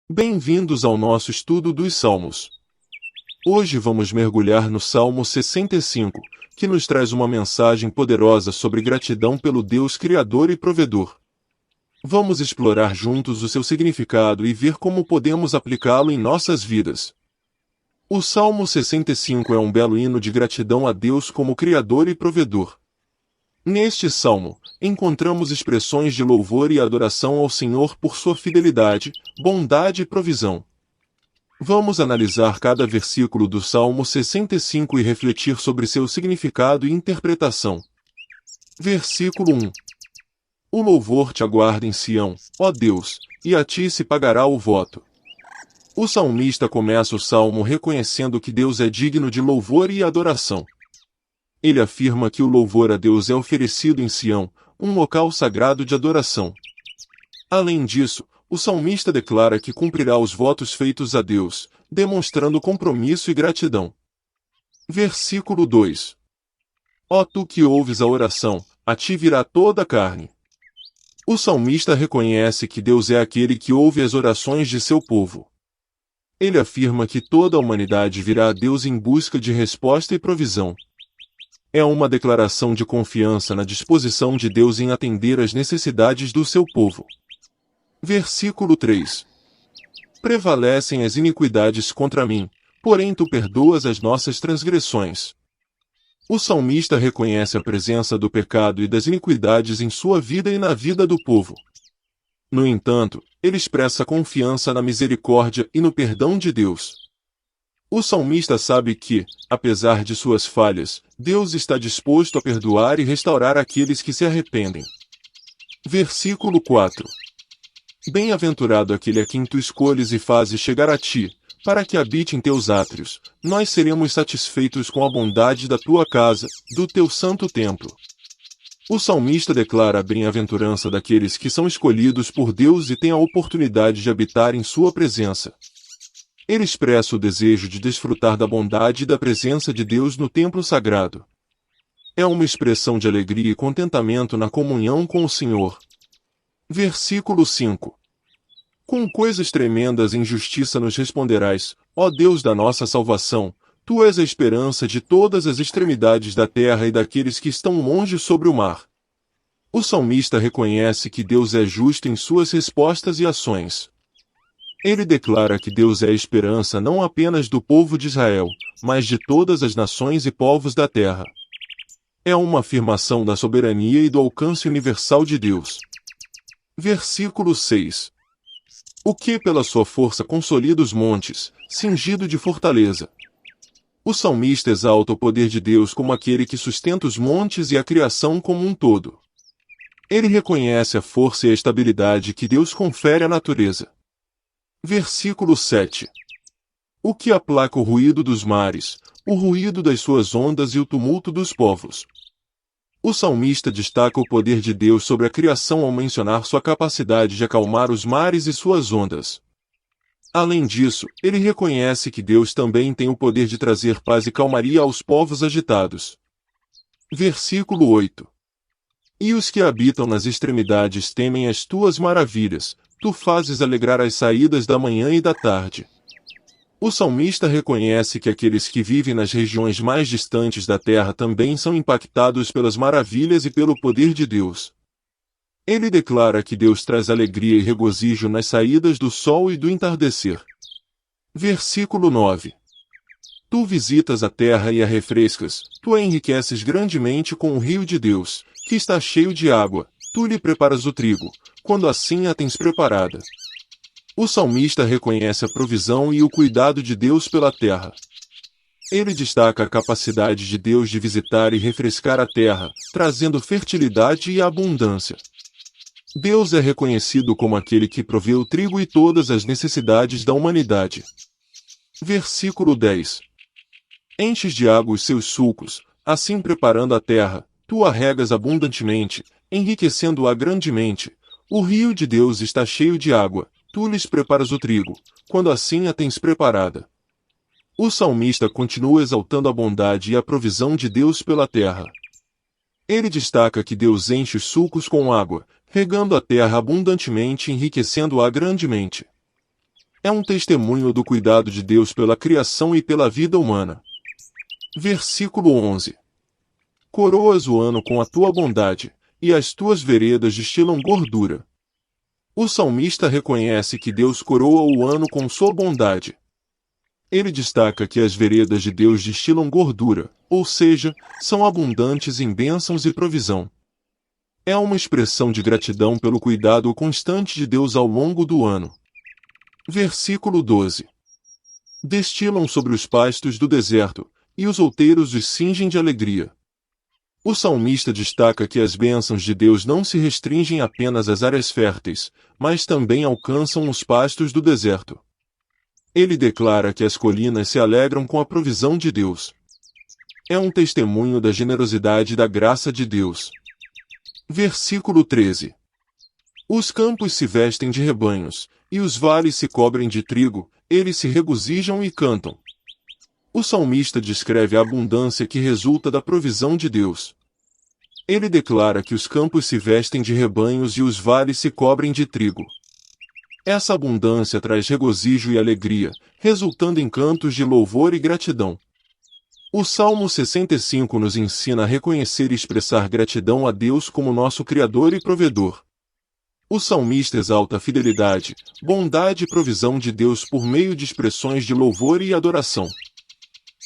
Bem-vindos ao nosso estudo dos Salmos. Hoje vamos mergulhar no Salmo 65, que nos traz uma mensagem poderosa sobre gratidão pelo Deus Criador e Provedor. Vamos explorar juntos o seu significado e ver como podemos aplicá-lo em nossas vidas. O Salmo 65 é um belo hino de gratidão a Deus como Criador e Provedor. Neste salmo, encontramos expressões de louvor e adoração ao Senhor por sua fidelidade, bondade e provisão. Vamos analisar cada versículo do Salmo 65 e refletir sobre seu significado e interpretação. Versículo 1. O louvor te aguarda em Sião, ó Deus, e a ti se pagará o voto. O salmista começa o salmo reconhecendo que Deus é digno de louvor e adoração. Ele afirma que o louvor a Deus é oferecido em Sião, um local sagrado de adoração. Além disso, o salmista declara que cumprirá os votos feitos a Deus, demonstrando compromisso e gratidão. Versículo 2. Ó tu que ouves a oração, a ti virá toda a carne. O salmista reconhece que Deus é aquele que ouve as orações de seu povo. Ele afirma que toda a humanidade virá a Deus em busca de resposta e provisão. É uma declaração de confiança na disposição de Deus em atender às necessidades do seu povo. Versículo 3. Prevalecem as iniquidades contra mim, porém tu perdoas as nossas transgressões. O salmista reconhece a presença do pecado e das iniquidades em sua vida e na vida do povo. No entanto, ele expressa confiança na misericórdia e no perdão de Deus. O salmista sabe que, apesar de suas falhas, Deus está disposto a perdoar e restaurar aqueles que se arrependem. Versículo 4. Bem-aventurado aquele a quem tu escolhes e fazes chegar a ti, para que habite em teus átrios. Nós seremos satisfeitos com a bondade da tua casa, do teu santo templo. O salmista declara a bem-aventurança daqueles que são escolhidos por Deus e têm a oportunidade de habitar em sua presença. Ele expressa o desejo de desfrutar da bondade e da presença de Deus no templo sagrado. É uma expressão de alegria e contentamento na comunhão com o Senhor. Versículo 5. Com coisas tremendas em justiça nos responderás, ó Deus da nossa salvação, tu és a esperança de todas as extremidades da terra e daqueles que estão longe sobre o mar. O salmista reconhece que Deus é justo em suas respostas e ações. Ele declara que Deus é a esperança não apenas do povo de Israel, mas de todas as nações e povos da terra. É uma afirmação da soberania e do alcance universal de Deus. Versículo 6. O que pela sua força consolida os montes, cingido de fortaleza. O salmista exalta o poder de Deus como aquele que sustenta os montes e a criação como um todo. Ele reconhece a força e a estabilidade que Deus confere à natureza. Versículo 7. O que aplaca o ruído dos mares, o ruído das suas ondas e o tumulto dos povos. O salmista destaca o poder de Deus sobre a criação ao mencionar sua capacidade de acalmar os mares e suas ondas. Além disso, ele reconhece que Deus também tem o poder de trazer paz e calmaria aos povos agitados. Versículo 8. E os que habitam nas extremidades temem as tuas maravilhas, tu fazes alegrar as saídas da manhã e da tarde. O salmista reconhece que aqueles que vivem nas regiões mais distantes da terra também são impactados pelas maravilhas e pelo poder de Deus. Ele declara que Deus traz alegria e regozijo nas saídas do sol e do entardecer. Versículo 9. Tu visitas a terra e a refrescas, tu a enriqueces grandemente com o rio de Deus, que está cheio de água, tu lhe preparas o trigo, quando assim a tens preparada. O salmista reconhece a provisão e o cuidado de Deus pela terra. Ele destaca a capacidade de Deus de visitar e refrescar a terra, trazendo fertilidade e abundância. Deus é reconhecido como aquele que provê o trigo e todas as necessidades da humanidade. Versículo 10. Enches de água os seus sulcos, assim preparando a terra, tu a regas abundantemente, enriquecendo-a grandemente. O rio de Deus está cheio de água, tu lhes preparas o trigo, quando assim a tens preparada. O salmista continua exaltando a bondade e a provisão de Deus pela terra. Ele destaca que Deus enche os sulcos com água, regando a terra abundantemente e enriquecendo-a grandemente. É um testemunho do cuidado de Deus pela criação e pela vida humana. Versículo 11. Coroas o ano com a tua bondade, e as tuas veredas destilam gordura. O salmista reconhece que Deus coroa o ano com sua bondade. Ele destaca que as veredas de Deus destilam gordura, ou seja, são abundantes em bênçãos e provisão. É uma expressão de gratidão pelo cuidado constante de Deus ao longo do ano. Versículo 12. Destilam sobre os pastos do deserto, e os outeiros os cingem de alegria. O salmista destaca que as bênçãos de Deus não se restringem apenas às áreas férteis, mas também alcançam os pastos do deserto. Ele declara que as colinas se alegram com a provisão de Deus. É um testemunho da generosidade e da graça de Deus. Versículo 13. Os campos se vestem de rebanhos, e os vales se cobrem de trigo, eles se regozijam e cantam. O salmista descreve a abundância que resulta da provisão de Deus. Ele declara que os campos se vestem de rebanhos e os vales se cobrem de trigo. Essa abundância traz regozijo e alegria, resultando em cantos de louvor e gratidão. O Salmo 65 nos ensina a reconhecer e expressar gratidão a Deus como nosso Criador e Provedor. O salmista exalta a fidelidade, bondade e provisão de Deus por meio de expressões de louvor e adoração.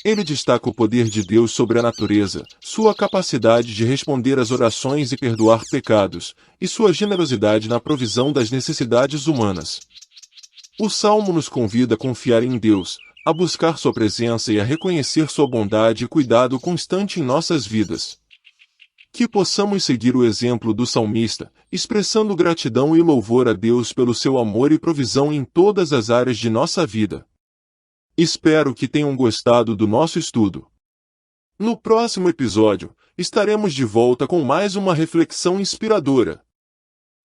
Ele destaca o poder de Deus sobre a natureza, sua capacidade de responder às orações e perdoar pecados, e sua generosidade na provisão das necessidades humanas. O Salmo nos convida a confiar em Deus, a buscar sua presença e a reconhecer sua bondade e cuidado constante em nossas vidas. Que possamos seguir o exemplo do salmista, expressando gratidão e louvor a Deus pelo seu amor e provisão em todas as áreas de nossa vida. Espero que tenham gostado do nosso estudo. No próximo episódio, estaremos de volta com mais uma reflexão inspiradora.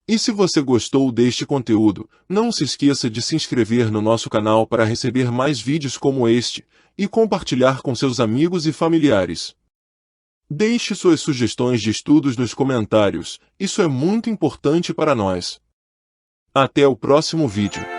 E se você gostou deste conteúdo, não se esqueça de se inscrever no nosso canal para receber mais vídeos como este, e compartilhar com seus amigos e familiares. Deixe suas sugestões de estudos nos comentários, isso é muito importante para nós. Até o próximo vídeo.